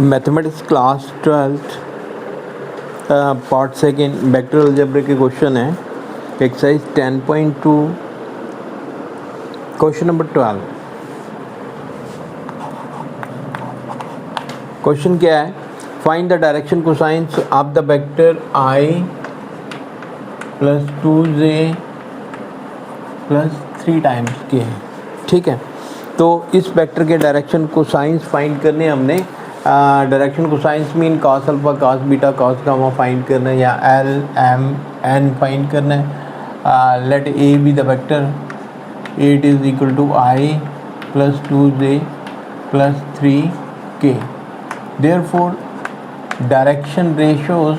Mathematics class 12th part second vector algebra के question है। Exercise 10.2 question number 12। Question क्या है? Find the direction cosines of the vector I plus 2j plus 3 times के है। ठीक है, तो इस वेक्टर के डायरेक्शन कोसाइंस फाइंड करने हमने direction cosines mean cos alpha cos beta cos gamma find करना है या एल एम एन फाइंड करना है। Let A be the vector, it is equal to I plus 2j plus 3k। Therefore direction ratios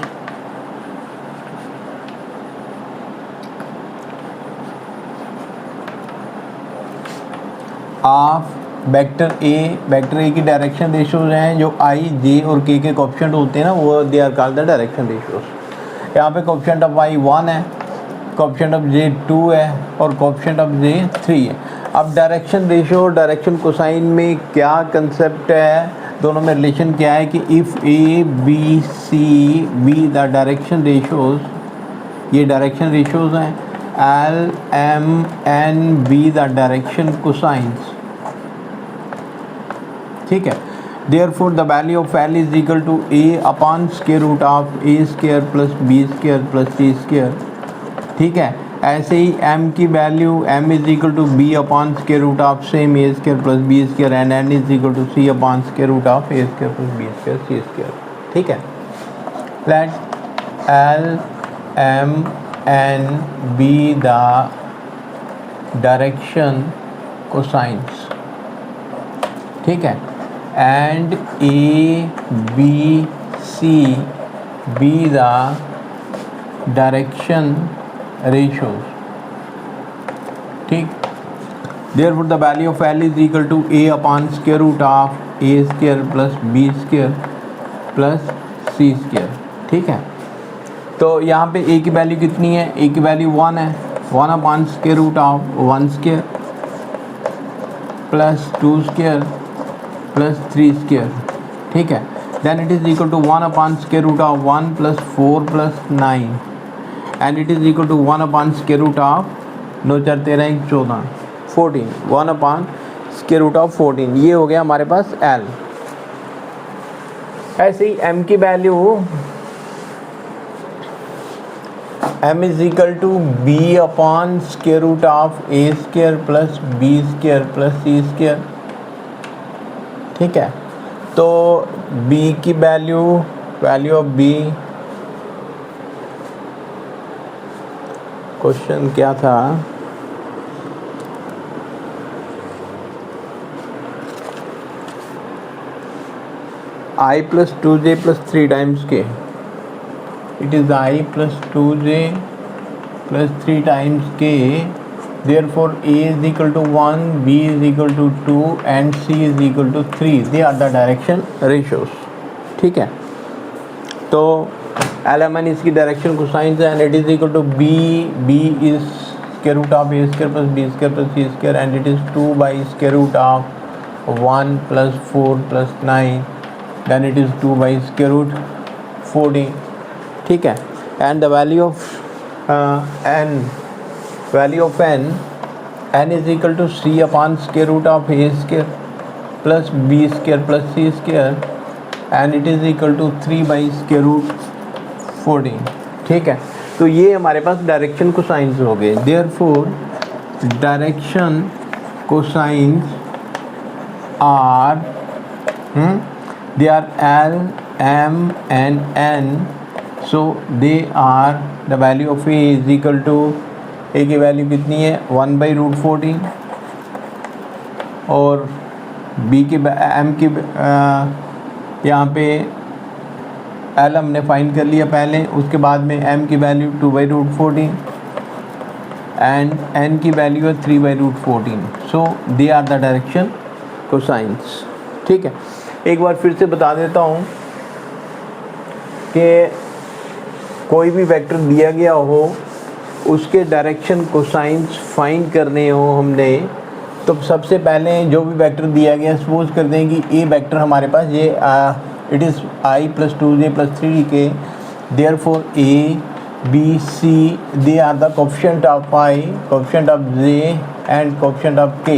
of vector A की direction ratios हैं जो I J और K के कोएफिशिएंट होते हैं ना, वो they are called the direction ratios. यहाँ पे कोएफिशिएंट ऑफ I 1 है, कोएफिशिएंट ऑफ J 2 है और कोएफिशिएंट ऑफ J 3 है। अब डायरेक्शन रेशियो और डायरेक्शन कोसाइन में क्या कंसेप्ट है, दोनों में रिलेशन क्या है कि if A B C be the direction ratios, ये डायरेक्शन रेशियोज हैं, L M N be the direction cosines. ठीक है, therefore the value of L is equal to A upon square root of A square plus B square plus C square. ठीक है, ऐसे ही M की value M is equal to B upon square root of same A square plus B square and N is equal to C upon square root of A square plus B square C square. ठीक है, let L M N be the direction cosines. ठीक है, and A B C be the direction ratios. ठीक, therefore the value of L is equal to A upon square root of A square plus B square plus C square. ठीक है, तो यहाँ पे A की value कितनी है? A की वैल्यू 1 है, 1 upon square root of 1 square plus 2 square plus 3 square. ठीक है, then it is equal to 1 upon square root of 1 plus 4 plus 9 and it is equal to 1 upon square root of 9 4 13 1 14 14, 1 upon square root of 14। ये हो गया हमारे पास L। ऐसे ही M की value M is equal to B upon square root of A square plus B square plus C square. ठीक है, तो B की वैल्यू ऑफ B, क्वेश्चन क्या था? I plus 2j plus 3 times K, it is I plus 2j plus 3 times K. Therefore A is equal to 1, B is equal to 2 and C is equal to 3। They are the direction ratios. ठीक है, तो LMN इसकी direction cosines है and it is equal to B is square root of A square plus B square plus C square and it is 2 by square root of 1 plus 4 plus 9 then it is 2 by square root 40। ठीक है, and the value of n is equal to C upon square root of A square plus B square plus C square and it is equal to 3 by square root 14। ठीक है, तो ये हमारे पास direction cosines हो गए। Therefore direction cosines are they are L M and N, so they are the value of A is equal to, A की value कितनी है? 1 बाई रूट 14 और B की M की यहाँ पे L हमने फाइंड कर लिया पहले, उसके बाद में M की value 2 by root 14 and N की वैल्यू है 3 by root 14। So they are the direction cosines. ठीक है, एक बार फिर से बता देता हूँ कि कोई भी वेक्टर दिया गया हो, उसके डायरेक्शन कोसाइंस फाइंड करने हो हमने, तो सबसे पहले जो भी वेक्टर दिया गया, सपोज करते हैं कि ए वेक्टर हमारे पास ये it is i + 2j + 3k, therefore A B C they are the coefficient of i, coefficient of j and coefficient of k,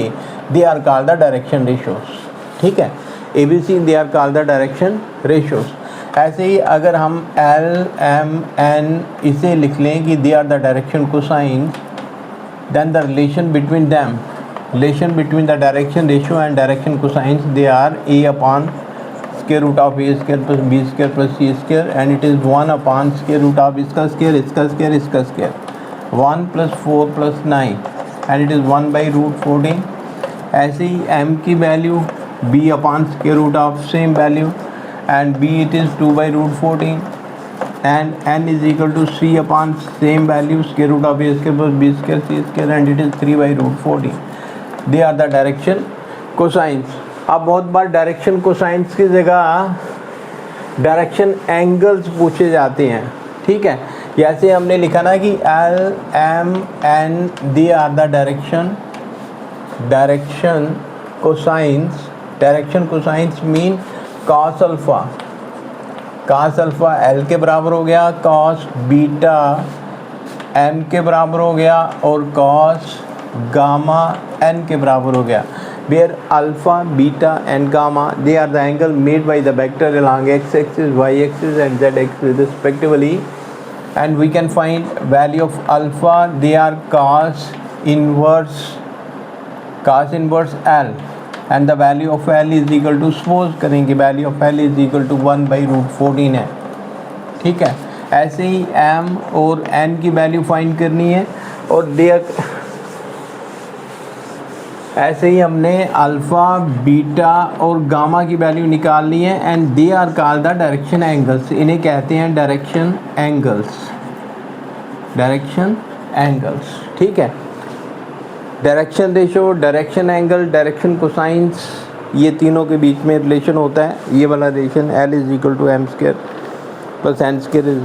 they are called the direction ratios. ठीक है, A B C they are called the direction ratios. ऐसे ही अगर हम L M N इसे लिख लें कि they are the direction cosines, then the relation between them, relation between the direction ratio and direction cosines, they are a upon square root of a square plus b square plus c square, and it is 1 upon square root of इसका square इसका square इसका square, 1 + 4 + 9, and it is 1 by √14। ऐसे ही m की value b upon square root of same value, and b it is 2 by √14, and n is equal to c upon same value square root of a square plus b square c square, and it is 3 by √14। they are the direction cosines। अब बहुत बार direction cosines की जगह direction angles पूछे जाते हैं। ठीक है, जैसे हमने लिखा ना कि L M N they are the direction cosines. Direction cosines mean cos alpha, cos alpha L के बराबर हो गया, cos बीटा M के बराबर हो गया, और cos गामा N के बराबर हो गया। where alpha, beta and gamma they are the angle made by the vector along x-axis, y-axis and z-axis respectively, and we can find value of alpha, they are cos inverse L, and the value of L is equal to, suppose करेंगे value of L is equal to 1 by √14 है। ठीक है, ऐसे ही M और N की value find करनी है, और ऐसे ही हमने अल्फ़ा बीटा और गामा की वैल्यू निकालनी है, and they are called the direction angles. इन्हें कहते हैं डायरेक्शन एंगल्स, डायरेक्शन एंगल्स। ठीक है, direction ratio, direction angle, direction cosines, ये तीनों के बीच में रिलेशन होता है। ये वाला relation L is equal to m square plus n square is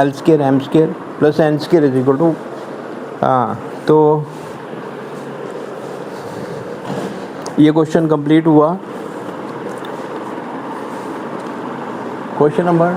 L square m square plus n square is equal to, तो ये क्वेश्चन कंप्लीट हुआ। Question number